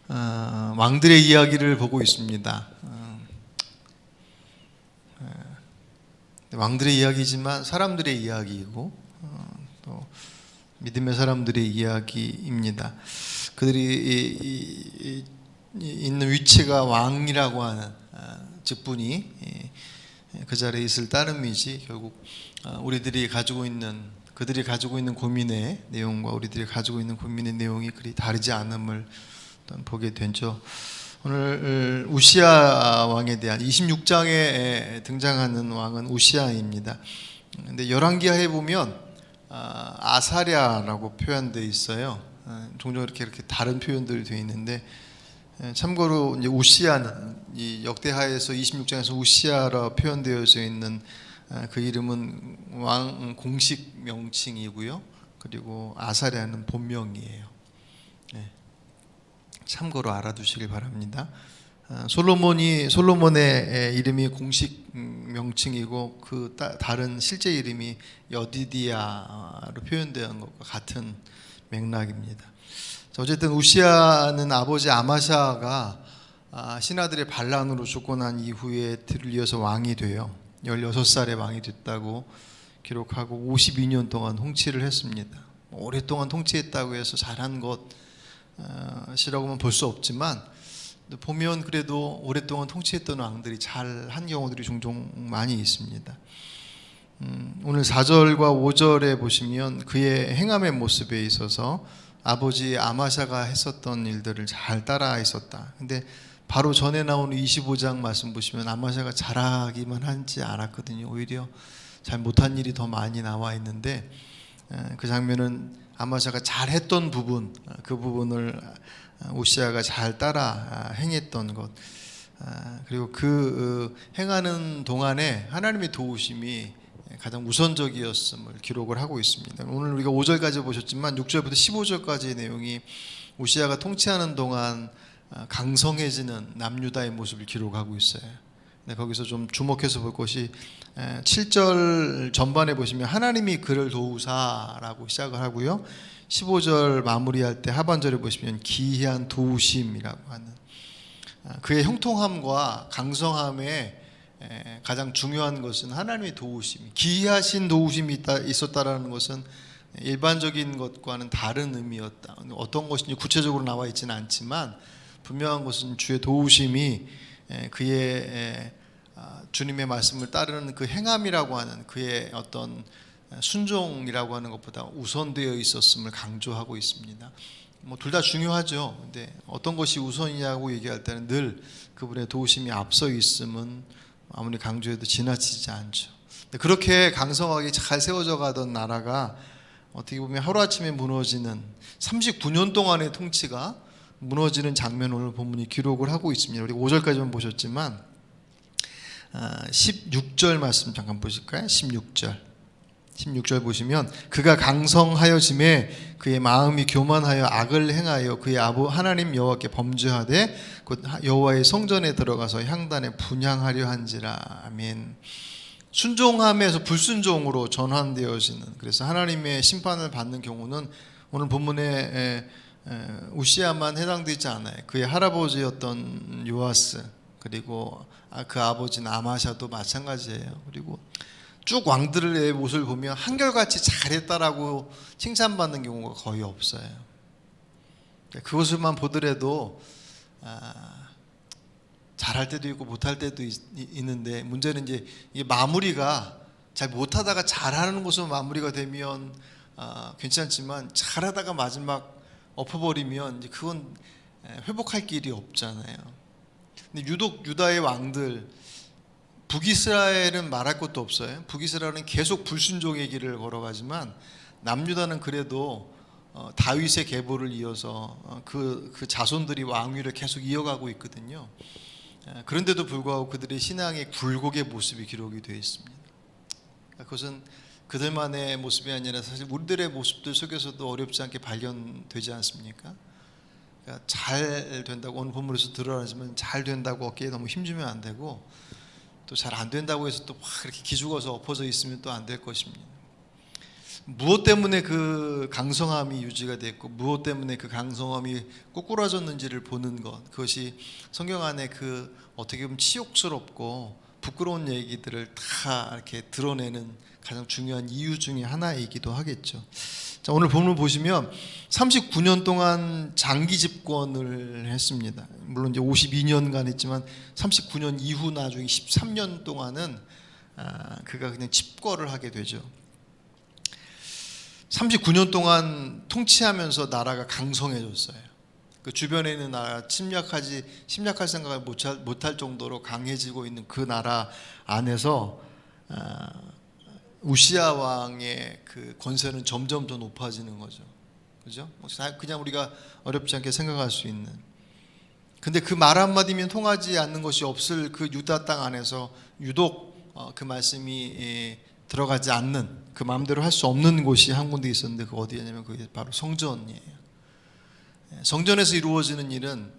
왕들의 이야기를 보고 있습니다. 왕들의 이야기지만 사람들의 이야기이고 또 믿음의 사람들의 이야기입니다. 그들이 있는 위치가 왕이라고 하는 직분이 그 자리에 있을 따름이지, 결국 우리들이 가지고 있는, 그들이 가지고 있는 고민의 내용과 우리들이 가지고 있는 고민의 내용이 그리 다르지 않음을 보게 되죠. 오늘 우시아 왕에 대한 26장에 등장하는 왕은 우시아입니다. 근데 열왕기하에 보면 아사랴라고 표현되어 있어요. 종종 이렇게 다른 표현들이 되어 있는데, 참고로 이제 우시아는 이 역대하에서 26장에서 우시아라 표현되어져 있는 그 이름은 왕 공식 명칭이고요. 그리고 아사랴는 본명이에요. 참고로 알아두시길 바랍니다. 솔로몬의 이름이 공식 명칭이고 그 다른 실제 이름이 여디디아로 표현되는 것과 같은 맥락입니다. 어쨌든 우시아는 아버지 아마샤가 신하들의 반란으로 죽고 난 이후에 들을 이어서 왕이 돼요. 16살에 왕이 됐다고 기록하고 52년 동안 통치를 했습니다. 오랫동안 통치했다고 해서 잘한 것이라고는 볼 수 없지만, 보면 그래도 오랫동안 통치했던 왕들이 잘한 경우들이 종종 많이 있습니다. 오늘 4절과 5절에 보시면 그의 행함의 모습에 있어서 아버지 아마샤가 했었던 일들을 잘 따라 있었다. 근데 바로 전에 나오는 25장 말씀 보시면 아마샤가 잘하기만 하지 않았거든요. 오히려 잘 못한 일이 더 많이 나와 있는데, 그 장면은 아마샤가 잘했던 부분, 그 부분을 우시아가 잘 따라 행했던 것, 그리고 그 행하는 동안에 하나님의 도우심이 가장 우선적이었음을 기록을 하고 있습니다. 오늘 우리가 5절까지 보셨지만 6절부터 15절까지의 내용이 우시아가 통치하는 동안 강성해지는 남유다의 모습을 기록하고 있어요. 거기서 좀 주목해서 볼 것이 7절 전반에 보시면 하나님이 그를 도우사라고 시작을 하고요. 15절 마무리할 때 하반절에 보시면 기이한 도우심이라고 하는, 그의 형통함과 강성함에 가장 중요한 것은 하나님의 도우심, 기이하신 도우심이 있었다라는 것은 일반적인 것과는 다른 의미였다. 어떤 것인지 구체적으로 나와 있지는 않지만 분명한 것은 주의 도우심이 그의 주님의 말씀을 따르는 그 행함이라고 하는 그의 어떤 순종이라고 하는 것보다 우선되어 있었음을 강조하고 있습니다. 둘 다 중요하죠. 근데 어떤 것이 우선이냐고 얘기할 때는 늘 그분의 도우심이 앞서 있음은 아무리 강조해도 지나치지 않죠. 그렇게 강성하게 잘 세워져 가던 나라가 어떻게 보면 하루아침에 무너지는 39년 동안의 통치가 무너지는 장면을 오늘 본문이 기록을 하고 있습니다. 우리 5절까지만 보셨지만 16절 말씀 잠깐 보실까요? 16절 보시면 그가 강성하여짐에 그의 마음이 교만하여 악을 행하여 그의 하나님 여호와께 범죄하되 곧 여호와의 성전에 들어가서 향단에 분향하려 한지라. 아멘. 순종함에서 불순종으로 전환되어지는, 그래서 하나님의 심판을 받는 경우는 오늘 본문에 우시아만 해당되지 않아요. 그의 할아버지였던 요아스, 그리고 그 아버지는 아마샤도 마찬가지예요. 그리고 쭉 왕들의 모습을 보면 한결같이 잘했다라고 칭찬받는 경우가 거의 없어요. 그것을만 보더라도 잘할 때도 있고 못할 때도 있는데, 문제는 이제 이 마무리가 잘 못하다가 잘하는 것으로 마무리가 되면 괜찮지만 잘하다가 마지막 엎어버리면 이제 그건 회복할 길이 없잖아요. 근데 유독 유다의 왕들, 북이스라엘은 말할 것도 없어요. 북이스라엘은 계속 불순종의 길을 걸어가지만 남유다는 그래도 다윗의 계보를 이어서 그 자손들이 왕위를 계속 이어가고 있거든요. 그런데도 불구하고 그들의 신앙의 굴곡의 모습이 기록이 되어 있습니다. 그것은 그들만의 모습이 아니라 사실 우리들의 모습들 속에서도 어렵지 않게 발견되지 않습니까? 그러니까 잘 된다고 오늘 본문에서 드러나지만 잘 된다고 어깨에 너무 힘주면 안 되고, 또 잘 안 된다고 해서 또 막 그렇게 기죽어서 엎어져 있으면 또 안 될 것입니다. 무엇 때문에 그 강성함이 유지가 됐고 무엇 때문에 그 강성함이 꼬꾸라졌는지를 보는 것, 그것이 성경 안에 그 어떻게 보면 치욕스럽고 부끄러운 얘기들을 다 이렇게 드러내는 가장 중요한 이유 중에 하나이기도 하겠죠. 자, 오늘 본문 보시면 39년 동안 장기 집권을 했습니다. 물론 이제 52년간 했지만 39년 이후 나중에 13년 동안은 그가 그냥 집권을 하게 되죠. 39년 동안 통치하면서 나라가 강성해졌어요. 그 주변에 있는 나라 침략할 생각을 못할 정도로 강해지고 있는 그 나라 안에서 우시야 왕의 그 권세는 점점 더 높아지는 거죠. 그죠? 그냥 우리가 어렵지 않게 생각할 수 있는. 근데 그 말 한마디면 통하지 않는 것이 없을 그 유다 땅 안에서 유독 그 말씀이 들어가지 않는, 그 마음대로 할 수 없는 곳이 한 군데 있었는데 그 어디냐면 그게 바로 성전이에요. 성전에서 이루어지는 일은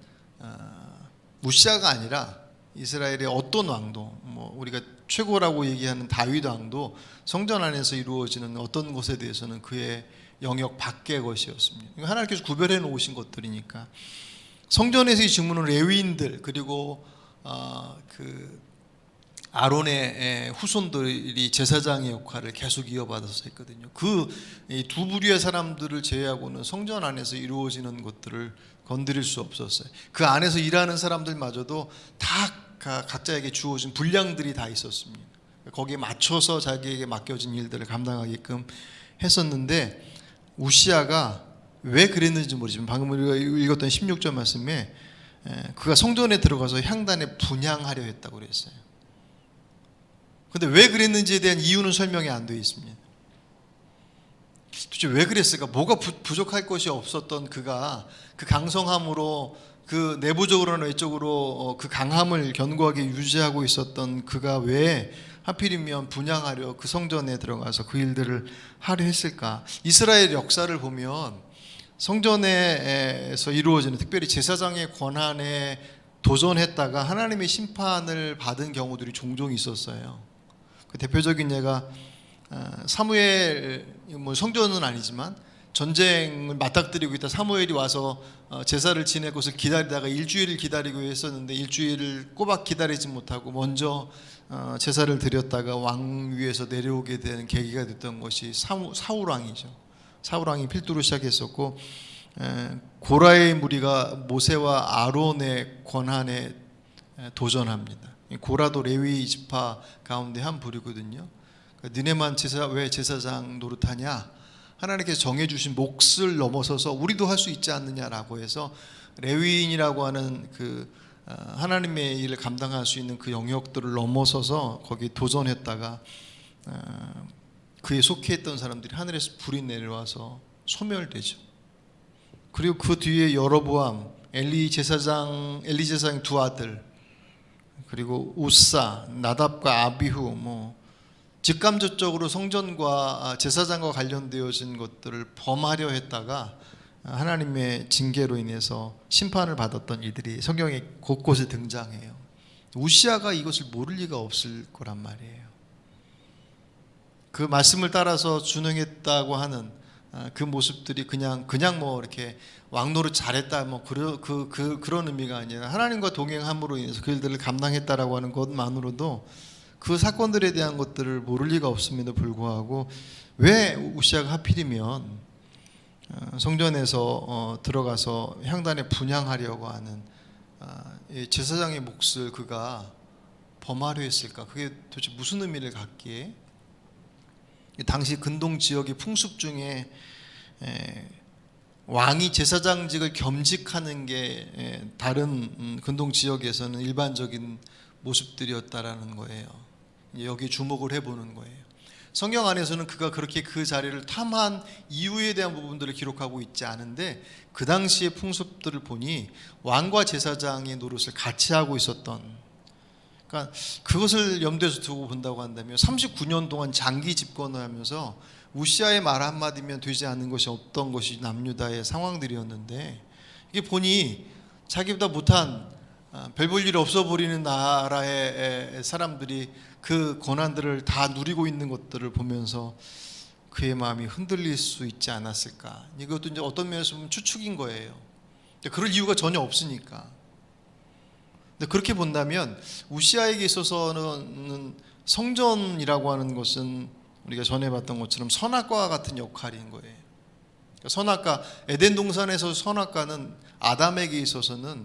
우시야가 아니라 이스라엘의 어떤 왕도, 뭐 우리가 최고라고 얘기하는 다윗 왕도 성전 안에서 이루어지는 어떤 것에 대해서는 그의 영역 밖의 것이었습니다. 하나님께서 구별해 놓으신 것들이니까. 성전에서의 직무는 레위인들 그리고 그 아론의 후손들이 제사장의 역할을 계속 이어받아서 했거든요. 그 두 부류의 사람들을 제외하고는 성전 안에서 이루어지는 것들을 건드릴 수 없었어요. 그 안에서 일하는 사람들마저도 다 각자에게 주어진 분량들이 다 있었습니다. 거기에 맞춰서 자기에게 맡겨진 일들을 감당하게끔 했었는데, 우시야가 왜 그랬는지 모르지만 방금 우리가 읽었던 16절 말씀에 그가 성전에 들어가서 향단에 분향하려 했다고 그랬어요. 근데 왜 그랬는지에 대한 이유는 설명이 안 되어 있습니다. 도대체 왜 그랬을까? 뭐가 부족할 것이 없었던 그가 그 강성함으로, 그 내부적으로나 외적으로 그 강함을 견고하게 유지하고 있었던 그가 왜 하필이면 분향하려 그 성전에 들어가서 그 일들을 하려 했을까? 이스라엘 역사를 보면 성전에서 이루어지는, 특별히 제사장의 권한에 도전했다가 하나님의 심판을 받은 경우들이 종종 있었어요. 그 대표적인 예가 사무엘, 뭐 성전은 아니지만 전쟁을 맞닥뜨리고 있다 사무엘이 와서 제사를 지낼 것을 기다리다가 일주일을 기다리고 했었는데 일주일을 꼬박 기다리지 못하고 먼저 제사를 드렸다가 왕 위에서 내려오게 되는 계기가 됐던 것이 사울 왕이죠. 사울 왕이 필두로 시작했었고, 고라의 무리가 모세와 아론의 권한에 도전합니다. 고라도 레위 지파 가운데 한 부류거든요. 너네만 왜 제사장 노릇하냐? 하나님께서 정해주신 몫을 넘어서서 우리도 할 수 있지 않느냐라고 해서 레위인이라고 하는 그 하나님의 일을 감당할 수 있는 그 영역들을 넘어서서 거기 도전했다가 그에 속해 있던 사람들이 하늘에서 불이 내려와서 소멸되죠. 그리고 그 뒤에 여로보암, 엘리 제사장 두 아들, 그리고 우사, 나답과 아비후, 뭐 직감적으로 성전과 제사장과 관련되어진 것들을 범하려 했다가 하나님의 징계로 인해서 심판을 받았던 이들이 성경에 곳곳에 등장해요. 우시야가 이것을 모를 리가 없을 거란 말이에요. 그 말씀을 따라서 준행했다고 하는 그 모습들이 그냥 뭐 이렇게 왕노릇 잘했다 뭐 그런 의미가 아니라 하나님과 동행함으로 인해서 그 일들을 감당했다라고 하는 것만으로도 그 사건들에 대한 것들을 모를 리가 없음에도 불구하고 왜 우시야가 하필이면 성전에서 들어가서 향단에 분향하려고 하는 제사장의 몫을 그가 범하려 했을까? 그게 도대체 무슨 의미를 갖기에? 당시 근동 지역의 풍습 중에 왕이 제사장직을 겸직하는 게 다른 근동 지역에서는 일반적인 모습들이었다라는 거예요. 여기 주목을 해보는 거예요. 성경 안에서는 그가 그렇게 그 자리를 탐한 이유에 대한 부분들을 기록하고 있지 않은데, 그 당시의 풍습들을 보니 왕과 제사장의 노릇을 같이 하고 있었던, 그러니까 그것을 염두에서 두고 본다고 한다면 39년 동안 장기 집권을 하면서 우시야의 말 한마디면 되지 않는 것이 없던 것이 남유다의 상황들이었는데, 이게 보니 자기보다 못한 별 볼 일 없어 보이는 나라의 사람들이 그 권한들을 다 누리고 있는 것들을 보면서 그의 마음이 흔들릴 수 있지 않았을까. 이것도 이제 어떤 면에서 보면 추측인 거예요. 근데 그럴 이유가 전혀 없으니까. 근데 그렇게 본다면 우시아에게 있어서는 성전이라고 하는 것은 우리가 전에 봤던 것처럼 선악과와 같은 역할인 거예요. 그러니까 선악과, 에덴 동산에서 선악과는 아담에게 있어서는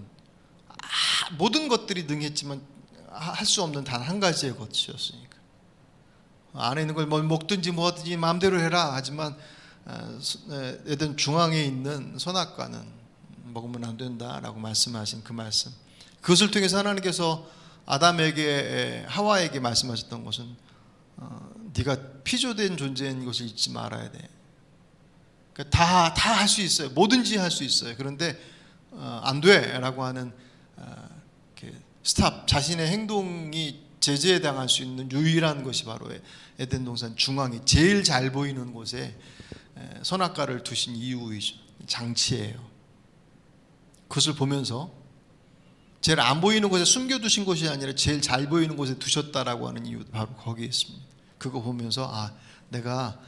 모든 것들이 능했지만 할 수 없는 단 한 가지의 것이었으니까. 안에 있는 걸 뭘 먹든지 뭐든지 마음대로 해라 하지만 에덴 중앙에 있는 선악과는 먹으면 안 된다라고 말씀하신 그 말씀, 그것을 통해서 하나님께서 아담에게, 하와에게 말씀하셨던 것은 네가 피조된 존재인 것을 잊지 말아야 돼. 그러니까 다 할 수 있어요. 뭐든지 할 수 있어요. 그런데 안 돼라고 하는 스탑, 자신의 행동이 제재에 당할 수 있는 유일한 것이 바로 에덴 동산 중앙에 제일 잘 보이는 곳에 선악과를 두신 이유이죠. 장치예요. 그것을 보면서 제일 안 보이는 곳에 숨겨두신 곳이 아니라 제일 잘 보이는 곳에 두셨다라고 하는 이유도 바로 거기에 있습니다. 그거 보면서 내가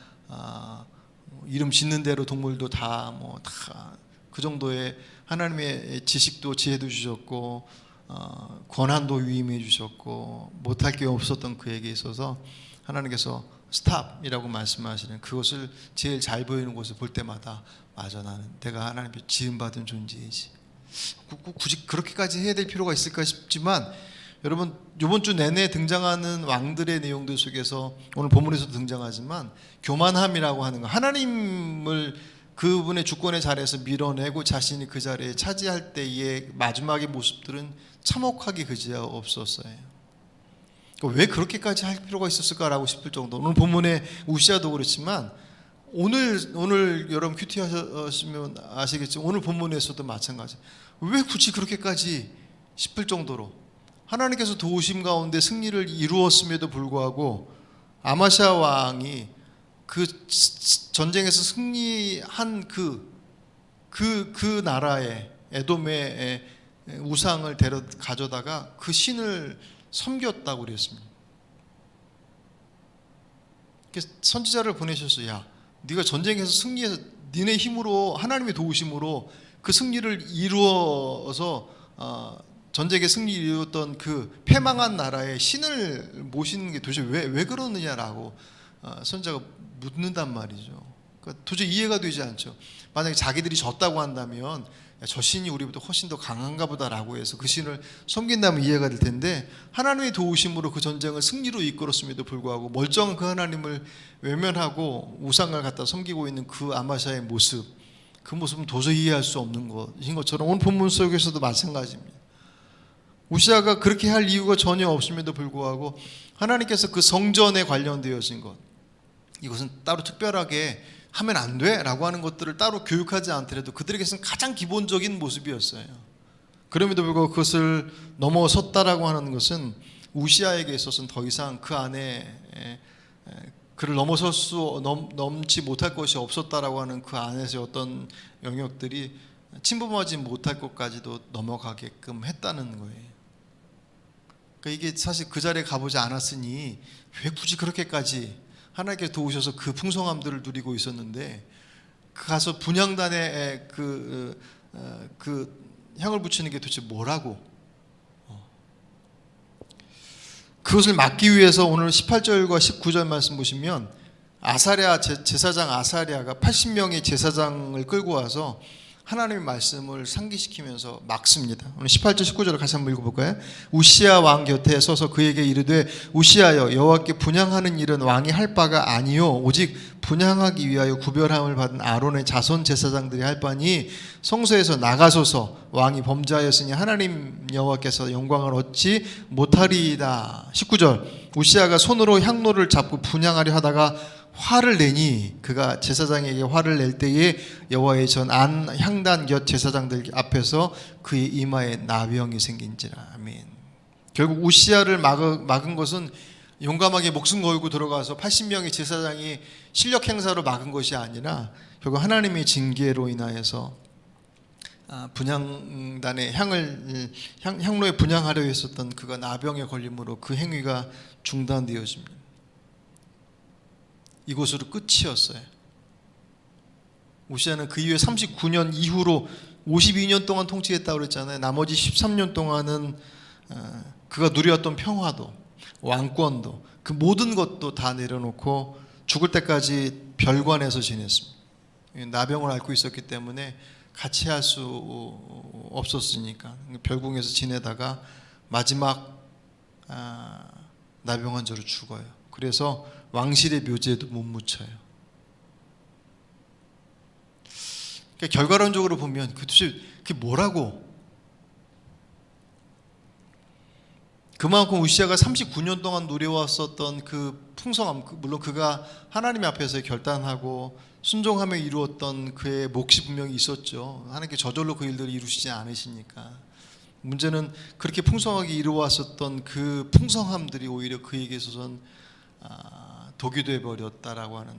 이름 짓는 대로 동물도 다 그 정도의 하나님의 지식도 지혜도 주셨고 권한도 위임해 주셨고 못할 게 없었던 그에게 있어서 하나님께서 스탑이라고 말씀하시는 그것을 제일 잘 보이는 곳을 볼 때마다 맞아, 나는 내가 하나님께 지음받은 존재이지. 굳이 그렇게까지 해야 될 필요가 있을까 싶지만, 여러분 이번 주 내내 등장하는 왕들의 내용들 속에서 오늘 본문에서도 등장하지만 교만함이라고 하는 거, 하나님을 그분의 주권의 자리에서 밀어내고 자신이 그 자리에 차지할 때의 마지막의 모습들은 참혹하게 그지가 없었어요. 왜 그렇게까지 할 필요가 있었을까라고 싶을 정도. 오늘 본문의 우시아도 그렇지만 오늘 여러분 큐티 하시면 아시겠지만 오늘 본문에서도 마찬가지. 왜 굳이 그렇게까지 싶을 정도로 하나님께서 도우심 가운데 승리를 이루었음에도 불구하고 아마시아 왕이 그 전쟁에서 승리한 그 나라의 에돔의 우상을 가져다가 그 신을 섬겼다고 그랬습니다. 그래서 선지자를 보내셔서 야, 네가 전쟁에서 승리해서 니네 힘으로 하나님의 도우심으로 그 승리를 이루어서 전쟁의 승리를 이루었던 그 패망한 나라의 신을 모시는 게 도대체 왜 그러느냐라고 선지자가 묻는단 말이죠. 그러니까 도저히 이해가 되지 않죠. 만약에 자기들이 졌다고 한다면 저 신이 우리보다 훨씬 더 강한가 보다라고 해서 그 신을 섬긴다면 이해가 될 텐데, 하나님의 도우심으로 그 전쟁을 승리로 이끌었음에도 불구하고 멀쩡한 그 하나님을 외면하고 우상을 갖다 섬기고 있는 그 아마샤의 모습, 그 모습은 도저히 이해할 수 없는 것인 것처럼 오늘 본문 속에서도 마찬가지입니다. 우시아가 그렇게 할 이유가 전혀 없음에도 불구하고 하나님께서 그 성전에 관련되어진 것, 이것은 따로 특별하게 하면 안 돼 라고 하는 것들을 따로 교육하지 않더라도 그들에게서는 가장 기본적인 모습이었어요. 그럼에도 불구하고 그것을 넘어섰다라고 하는 것은 우시아에게 있어서는 더 이상 그 안에 그를 넘지 못할 것이 없었다라고 하는 그 안에서의 어떤 영역들이 침범하지 못할 것까지도 넘어가게끔 했다는 거예요. 그러니까 이게 사실 그 자리에 가보지 않았으니 왜 굳이 그렇게까지 하나님께서 도우셔서 그 풍성함들을 누리고 있었는데 가서 분향단에 그 향을 붙이는 게 도대체 뭐라고? 그것을 막기 위해서 오늘 18절과 19절 말씀 보시면 아사랴 제사장 아사랴가 80명의 제사장을 끌고 와서 하나님의 말씀을 상기시키면서 막습니다. 오늘 18절 19절을 같이 한번 읽어볼까요? 우시아 왕 곁에 서서 그에게 이르되 우시아여, 여호와께 분향하는 일은 왕이 할 바가 아니요 오직 분향하기 위하여 구별함을 받은 아론의 자손 제사장들이 할 바니 성소에서 나가소서. 왕이 범죄하였으니 하나님 여호와께서 영광을 얻지 못하리이다. 19절 우시아가 손으로 향로를 잡고 분향하려 하다가 화를 내니 그가 제사장에게 화를 낼 때에 여호와의 전 안 향단 곁 제사장들 앞에서 그의 이마에 나병이 생긴지라. 아멘. 결국 우시아를 막은 것은 용감하게 목숨 걸고 들어가서 80명의 제사장이 실력 행사로 막은 것이 아니라 결국 하나님의 징계로 인하여서 분향단의 향로에 분향하려 했었던 그가 나병에 걸림으로 그 행위가 중단되어집니다. 이곳으로 끝이었어요. 우시아는 그 이후에 39년 이후로 52년 동안 통치했다고 그랬잖아요. 나머지 13년 동안은 그가 누렸던 평화도, 왕권도, 그 모든 것도 다 내려놓고 죽을 때까지 별관에서 지냈습니다. 나병을 앓고 있었기 때문에 같이 할 수 없었으니까 별궁에서 지내다가 마지막 나병 환자로 죽어요. 그래서 왕실의 묘지에도 못 묻혀요. 그러니까 결과론적으로 보면 도대체 그게 뭐라고? 그만큼 우시아가 39년 동안 누려왔었던 그 풍성함, 물론 그가 하나님 앞에서 결단하고 순종하며 이루었던 그의 몫이 분명히 있었죠. 하나님께 저절로 그 일들을 이루시지 않으시니까. 문제는 그렇게 풍성하게 이루어왔었던 그 풍성함들이 오히려 그에게 있어서는 독이 되어버렸다라고 하는.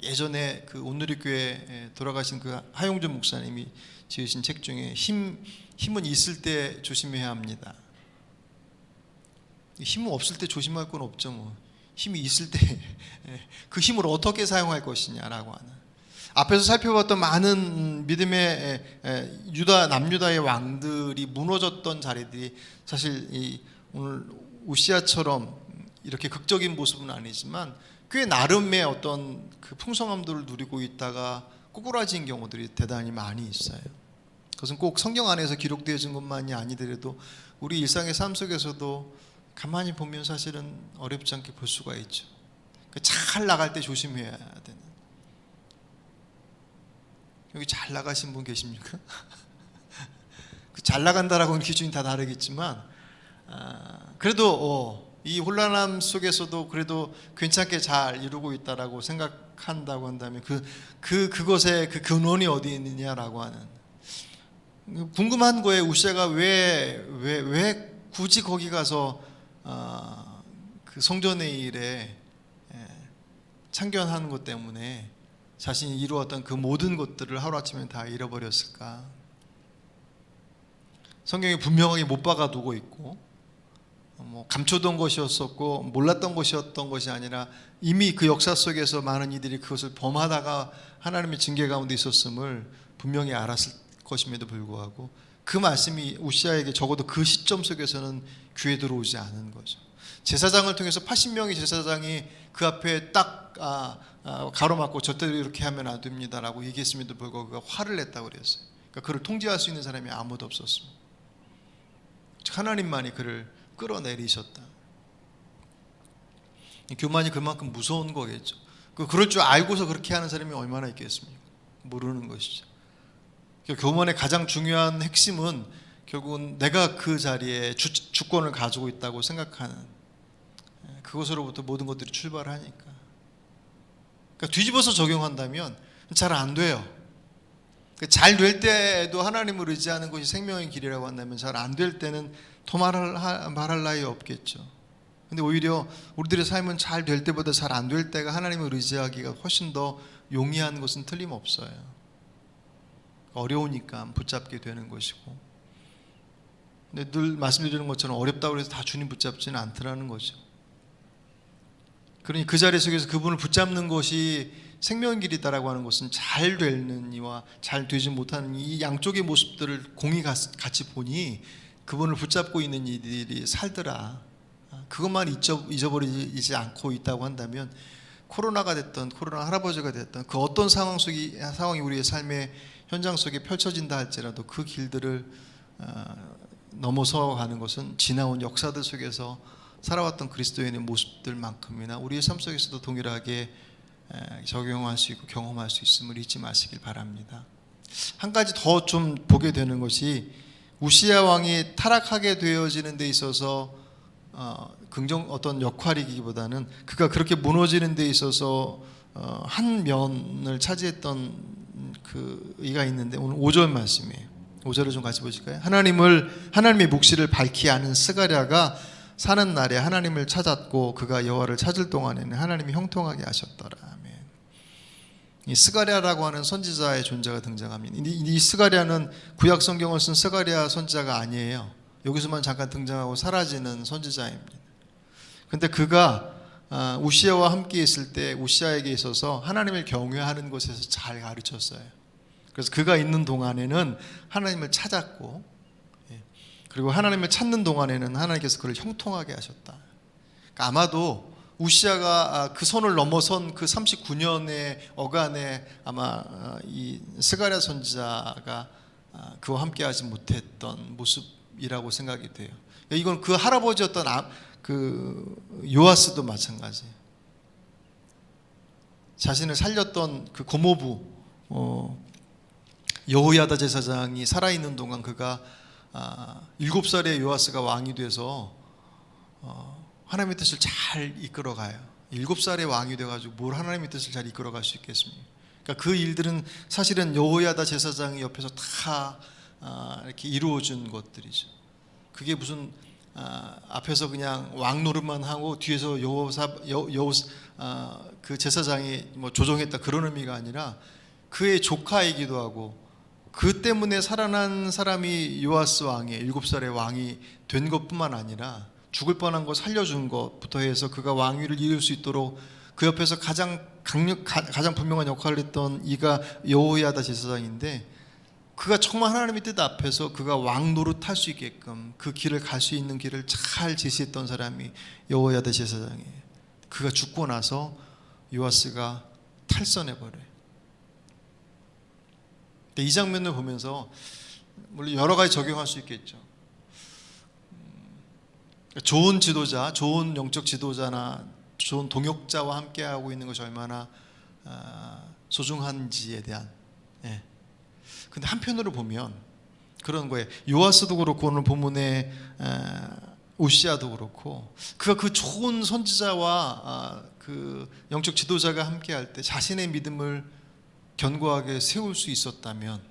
예전에 그 온누리교회 돌아가신 그 하용준 목사님이 지으신 책 중에 힘은 있을 때 조심해야 합니다. 힘은 없을 때 조심할 건 없죠. 뭐. 힘이 있을 때 그 힘을 어떻게 사용할 것이냐라고 하는. 앞에서 살펴봤던 많은 믿음의 남유다의 왕들이 무너졌던 자리들이 사실 오늘 우시아처럼 이렇게 극적인 모습은 아니지만 꽤 나름의 어떤 그 풍성함들을 누리고 있다가 꼬꾸라진 경우들이 대단히 많이 있어요. 그것은 꼭 성경 안에서 기록되어진 것만이 아니더라도 우리 일상의 삶 속에서도 가만히 보면 사실은 어렵지 않게 볼 수가 있죠. 잘 나갈 때 조심해야 되는. 여기 잘 나가신 분 계십니까? 잘 나간다라고는 기준이 다 다르겠지만 그래도 이 혼란함 속에서도 그래도 괜찮게 잘 이루고 있다라고 생각한다고 한다면 그것의 그 근원이 어디 있느냐라고 하는. 궁금한 거예요. 우시아가 왜 굳이 거기 가서 그 성전의 일에 참견하는 것 때문에 자신이 이루었던 그 모든 것들을 하루아침에 다 잃어버렸을까? 성경이 분명하게 못 박아두고 있고 감춰둔 것이었었고 몰랐던 것이었던 것이 아니라 이미 그 역사 속에서 많은 이들이 그것을 범하다가 하나님의 징계 가운데 있었음을 분명히 알았을 것임에도 불구하고 그 말씀이 우시아에게 적어도 그 시점 속에서는 귀에 들어오지 않은 거죠. 제사장을 통해서 80명의 제사장이 그 앞에 딱 가로막고 저때로 이렇게 하면 안 됩니다라고 얘기했음에도 불구하고 그가 화를 냈다고 그랬어요. 그러니까 그를 통제할 수 있는 사람이 아무도 없었습니다. 하나님만이 그를 끌어내리셨다. 교만이 그만큼 무서운 거겠죠. 그럴 줄 알고서 그렇게 하는 사람이 얼마나 있겠습니까? 모르는 것이죠. 교만의 가장 중요한 핵심은 결국은 내가 그 자리에 주권을 가지고 있다고 생각하는 그것으로부터 모든 것들이 출발하니까. 그러니까 뒤집어서 적용한다면 잘 안 돼요. 잘 될 때도 하나님을 의지하는 것이 생명의 길이라고 한다면 잘 안 될 때는 더 말할 나위 없겠죠. 근데 오히려 우리들의 삶은 잘 될 때보다 잘 안 될 때가 하나님을 의지하기가 훨씬 더 용이한 것은 틀림없어요. 어려우니까 붙잡게 되는 것이고. 근데 늘 말씀드리는 것처럼 어렵다고 해서 다 주님 붙잡지는 않더라는 거죠. 그러니 그 자리 속에서 그분을 붙잡는 것이 생명의 길이다라고 하는 것은 잘 되는 이와 잘 되지 못하는 이 양쪽의 모습들을 공히 같이 보니 그분을 붙잡고 있는 이들이 살더라. 그것만 잊어버리지 않고 있다고 한다면 코로나가 됐던 코로나 할아버지가 됐던 그 어떤 상황이 우리의 삶의 현장 속에 펼쳐진다 할지라도 그 길들을 넘어서 가는 것은 지나온 역사들 속에서 살아왔던 그리스도인의 모습들만큼이나 우리의 삶 속에서도 동일하게 적용할 수 있고 경험할 수 있음을 잊지 마시길 바랍니다. 한 가지 더 좀 보게 되는 것이 우시아 왕이 타락하게 되어지는 데 있어서 어떤 역할이기보다는 그가 그렇게 무너지는 데 있어서 한 면을 차지했던 그 의가 있는데 오늘 5절 말씀이에요. 5절을 좀 같이 보실까요? 하나님의 묵시를 밝히 아는 스가랴가 사는 날에 하나님을 찾았고 그가 여호와를 찾을 동안에는 하나님이 형통하게 하셨더라. 아멘. 이 스가랴라고 하는 선지자의 존재가 등장합니다. 이 스가랴는 구약 성경을 쓴 스가랴 선지자가 아니에요. 여기서만 잠깐 등장하고 사라지는 선지자입니다. 근데 그가 우시아와 함께 있을 때 우시아에게 있어서 하나님을 경외하는 것에서 잘 가르쳤어요. 그래서 그가 있는 동안에는 하나님을 찾았고, 그리고 하나님을 찾는 동안에는 하나님께서 그를 형통하게 하셨다. 그러니까 아마도 우시아가 그 선을 넘어선 그 39년의 어간에 아마 이 스가랴 선지자가 그와 함께하지 못했던 모습이라고 생각이 돼요. 이건 그 할아버지였던 그 요아스도 마찬가지예요. 자신을 살렸던 그 고모부 여호야다 제사장이 살아있는 동안 그가 7살의 요아스가 왕이 돼서 하나님의 뜻을 잘 이끌어가요. 7살의 왕이 돼가지고 뭘 하나님의 뜻을 잘 이끌어갈 수 있겠습니까? 그러니까 그 일들은 사실은 여호야다 제사장이 옆에서 다 이렇게 이루어준 것들이죠. 그게 무슨 앞에서 그냥 왕 노릇만 하고 뒤에서 그 제사장이 뭐 조종했다 그런 의미가 아니라 그의 조카이기도 하고 그 때문에 살아난 사람이 요아스 왕이 7살의 왕이 된 것뿐만 아니라 죽을 뻔한 거 살려준 것부터 해서 그가 왕위를 이룰 수 있도록 그 옆에서 가장 분명한 역할을 했던 이가 여호야다 제사장인데 그가 정말 하나님의 뜻 앞에서 그가 왕 노릇할 수 있게끔 그 길을 갈 수 있는 길을 잘 제시했던 사람이 여호야다 제사장이에요. 그가 죽고 나서 요아스가 탈선해버려요. 이 장면을 보면서 물론 여러 가지 적용할 수 있겠죠. 좋은 지도자, 좋은 영적 지도자나 좋은 동역자와 함께하고 있는 것이 얼마나 소중한지에 대한. 근데 한편으로 보면 그런 거예요. 요아스도 그렇고 오늘 본문의 우시아도 그렇고 그가 그 좋은 선지자와 그 영적 지도자가 함께할 때 자신의 믿음을 견고하게 세울 수 있었다면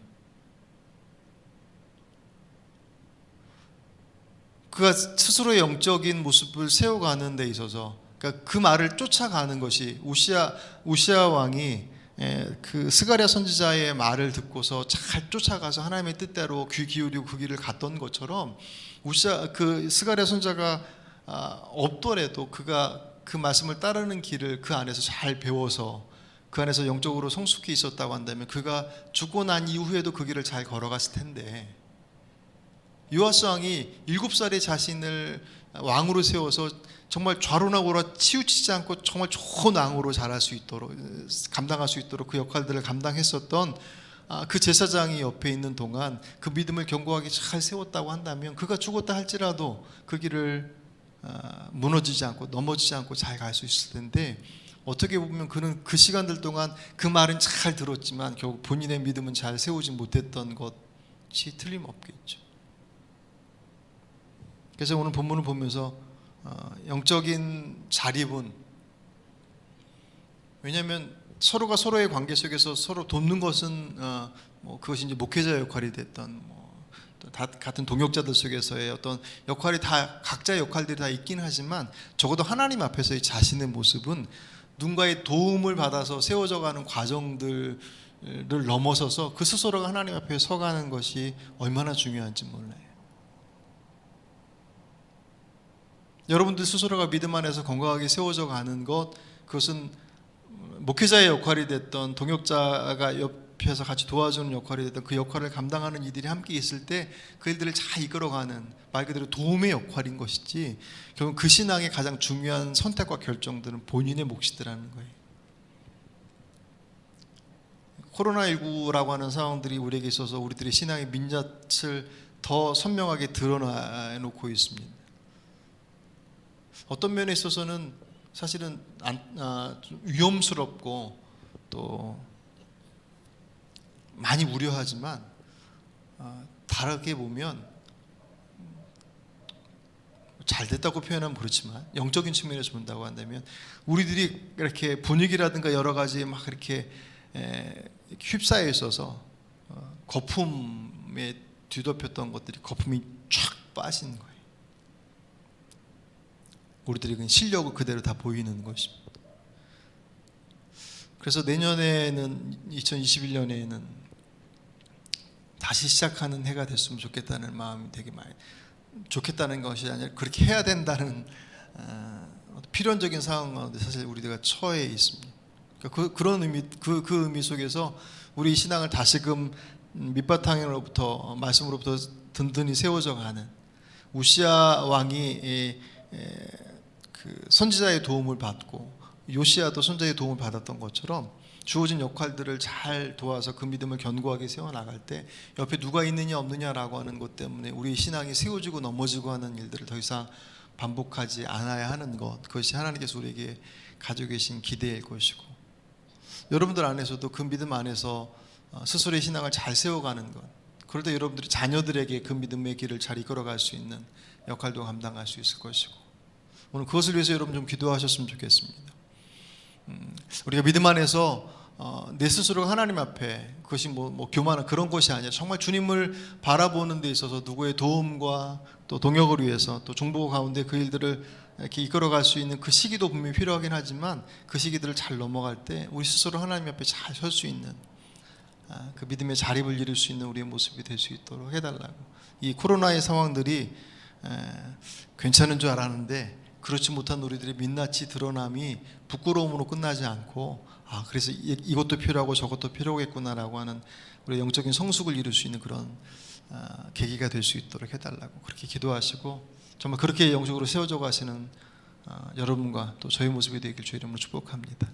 그가 스스로의 영적인 모습을 세워가는 데 있어서 그러니까 그 말을 쫓아가는 것이 우시아 왕이 그 스가랴 선지자의 말을 듣고서 잘 쫓아가서 하나님의 뜻대로 귀 기울이고 그 길을 갔던 것처럼 그 스가랴 선지자가 없더라도 그가 그 말씀을 따르는 길을 그 안에서 잘 배워서 그 안에서 영적으로 성숙히 있었다고 한다면 그가 죽고 난 이후에도 그 길을 잘 걸어갔을 텐데 요아스 왕이 7살의 자신을 왕으로 세워서 정말 좌로나 우로나 치우치지 않고 정말 좋은 왕으로 자랄 수 있도록 감당할 수 있도록 그 역할들을 감당했었던 그 제사장이 옆에 있는 동안 그 믿음을 견고하게 잘 세웠다고 한다면 그가 죽었다 할지라도 그 길을 무너지지 않고 넘어지지 않고 잘 갈 수 있을 텐데 어떻게 보면 그는 그 시간들 동안 그 말은 잘 들었지만 결국 본인의 믿음은 잘 세우지 못했던 것이 틀림없겠죠. 그래서 오늘 본문을 보면서 영적인 자립은 왜냐하면 서로가 서로의 관계 속에서 서로 돕는 것은 그것이 이제 목회자 역할이 됐던 또 같은 동역자들 속에서의 어떤 역할이 다 각자의 역할들이 다 있긴 하지만 적어도 하나님 앞에서의 자신의 모습은 누군가의 도움을 받아서 세워져가는 과정들을 넘어서서 그 스스로가 하나님 앞에 서가는 것이 얼마나 중요한지 몰라요. 여러분들 스스로가 믿음 안에서 건강하게 세워져 가는 것 그것은 목회자의 역할이 됐던 동역자가 옆에서 같이 도와주는 역할이 됐던 그 역할을 감당하는 이들이 함께 있을 때 그 일들을 잘 이끌어가는 말 그대로 도움의 역할인 것이지 결국 그 신앙의 가장 중요한 선택과 결정들은 본인의 몫이더라는 거예요. 코로나19라고 하는 상황들이 우리에게 있어서 우리들의 신앙의 민낯을 더 선명하게 드러내놓고 있습니다. 어떤 면에 있어서는 사실은 좀 위험스럽고 또 많이 우려하지만 다르게 보면 잘 됐다고 표현하면 그렇지만 영적인 측면에서 본다고 한다면 우리들이 이렇게 분위기라든가 여러 가지 막 이렇게 휩싸여 있어서 거품에 뒤덮였던 것들이 거품이 쫙 빠진 거예요. 우리들이 그냥 실력을 그대로 다 보이는 것입니다. 그래서 내년에는 2021년에는 다시 시작하는 해가 됐으면 좋겠다는 마음이 되게 많이 좋겠다는 것이 아니라 그렇게 해야 된다는 필연적인 상황 가운데 사실 우리가 처해 있습니다. 그러니까 그런 의미 그 의미 속에서 우리 신앙을 다시금 밑바탕으로부터 말씀으로부터 든든히 세워져 가는 우시아 왕이 그 선지자의 도움을 받고 요시아도 선지자의 도움을 받았던 것처럼 주어진 역할들을 잘 도와서 그 믿음을 견고하게 세워나갈 때 옆에 누가 있느냐 없느냐라고 하는 것 때문에 우리 신앙이 세워지고 넘어지고 하는 일들을 더 이상 반복하지 않아야 하는 것, 그것이 하나님께서 우리에게 가지고 계신 기대일 것이고, 여러분들 안에서도 그 믿음 안에서 스스로의 신앙을 잘 세워가는 것, 그럴 때 여러분들이 자녀들에게 그 믿음의 길을 잘 이끌어갈 수 있는 역할도 감당할 수 있을 것이고, 오늘 그것을 위해서 여러분 좀 기도하셨으면 좋겠습니다. 우리가 믿음 안에서 내 스스로가 하나님 앞에, 그것이 뭐 교만한 그런 것이 아니라 정말 주님을 바라보는 데 있어서 누구의 도움과 또 동역을 위해서 또 중보 가운데 그 일들을 이렇게 이끌어갈 수 있는 그 시기도 분명히 필요하긴 하지만 그 시기들을 잘 넘어갈 때 우리 스스로 하나님 앞에 잘 설 수 있는 그 믿음의 자립을 이룰 수 있는 우리의 모습이 될 수 있도록 해달라고. 이 코로나의 상황들이 괜찮은 줄 알았는데 그렇지 못한 우리들의 민낯이 드러남이 부끄러움으로 끝나지 않고, 그래서 이것도 필요하고 저것도 필요하겠구나라고 하는 우리의 영적인 성숙을 이룰 수 있는 그런 계기가 될 수 있도록 해달라고 그렇게 기도하시고, 정말 그렇게 영적으로 세워져 가시는 여러분과 또 저희 모습이 되길 주의 이름으로 축복합니다.